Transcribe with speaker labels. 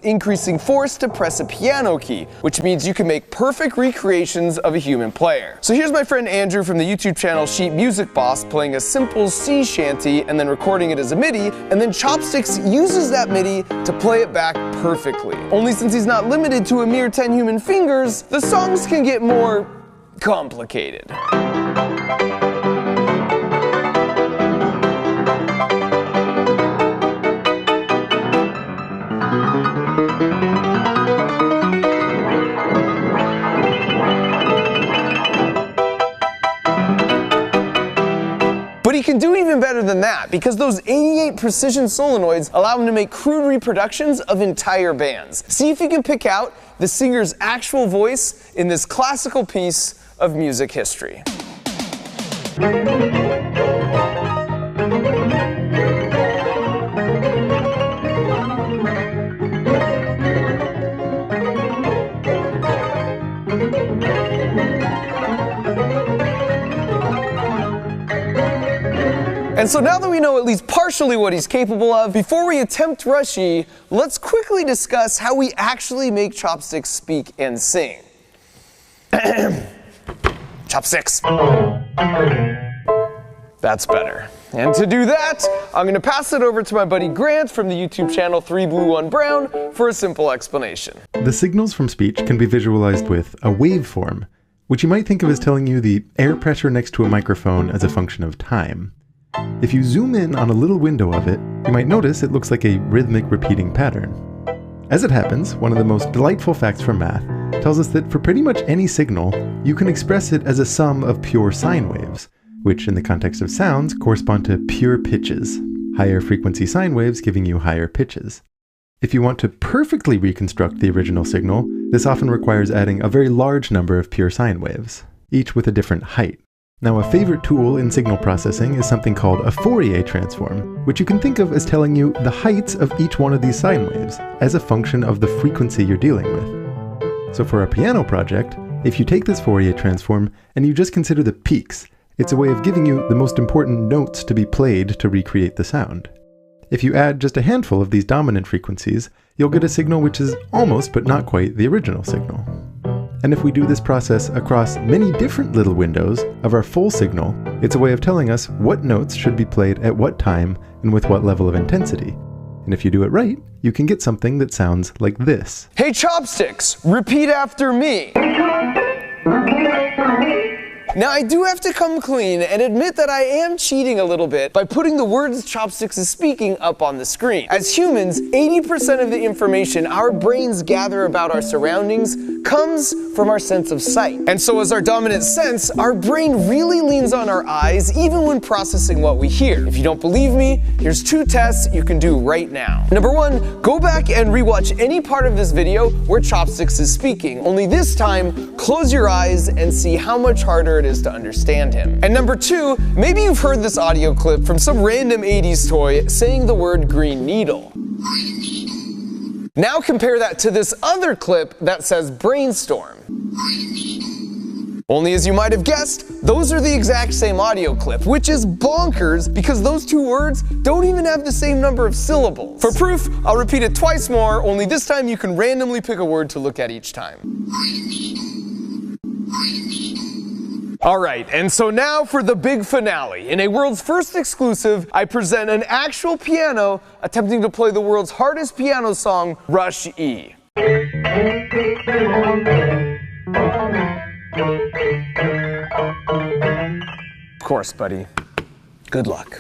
Speaker 1: increasing force to press a piano key, which means you can make perfect recreations of a human player. So here's my friend Andrew from the YouTube channel Sheet Music Boss playing a simple sea shanty and then recording it as a MIDI, and then Chopsticks uses that MIDI to play it back perfectly. Only since he's not limited to a mere 10 human fingers, the songs can get more complicated. But he can do even better than that, because those 88 precision solenoids allow him to make crude reproductions of entire bands. See if you can pick out the singer's actual voice in this classical piece of music history. And so now that we know at least partially what he's capable of, before we attempt RHEI, let's quickly discuss how we actually make Chopsticks speak and sing. Chopsticks. That's better. And to do that, I'm going to pass it over to my buddy Grant from the YouTube channel 3 Blue 1 Brown for a simple explanation.
Speaker 2: The signals from speech can be visualized with a waveform, which you might think of as telling you the air pressure next to a microphone as a function of time. If you zoom in on a little window of it, you might notice it looks like a rhythmic repeating pattern. As it happens, one of the most delightful facts from math tells us that for pretty much any signal, you can express it as a sum of pure sine waves, which in the context of sounds correspond to pure pitches, higher frequency sine waves giving you higher pitches. If you want to perfectly reconstruct the original signal, this often requires adding a very large number of pure sine waves, each with a different height. Now, a favorite tool in signal processing is something called a Fourier transform, which you can think of as telling you the heights of each one of these sine waves as a function of the frequency you're dealing with. So for a piano project, if you take this Fourier transform and you just consider the peaks, it's a way of giving you the most important notes to be played to recreate the sound. If you add just a handful of these dominant frequencies, you'll get a signal which is almost but not quite the original signal. And if we do this process across many different little windows of our full signal, it's a way of telling us what notes should be played at what time and with what level of intensity. And if you do it right, you can get something that sounds like this.
Speaker 1: Hey Chopsticks, repeat after me. Now I do have to come clean and admit that I am cheating a little bit by putting the words Chopsticks is speaking up on the screen. As humans, 80% of the information our brains gather about our surroundings comes from our sense of sight. And so as our dominant sense, our brain really leans on our eyes even when processing what we hear. If you don't believe me, here's 2 tests you can do right now. Number 1, go back and rewatch any part of this video where Chopsticks is speaking, only this time, close your eyes and see how much harder it is to understand him. And number 2, maybe you've heard this audio clip from some random 80s toy saying the word green needle. Now compare that to this other clip that says brainstorm. Only as you might have guessed, those are the exact same audio clip, which is bonkers because those 2 words don't even have the same number of syllables. For proof, I'll repeat it twice more, only this time you can randomly pick a word to look at each time. Alright, and so now for the big finale. In a world's first exclusive, I present an actual piano attempting to play the world's hardest piano song, RHEI. Of course, buddy. Good luck.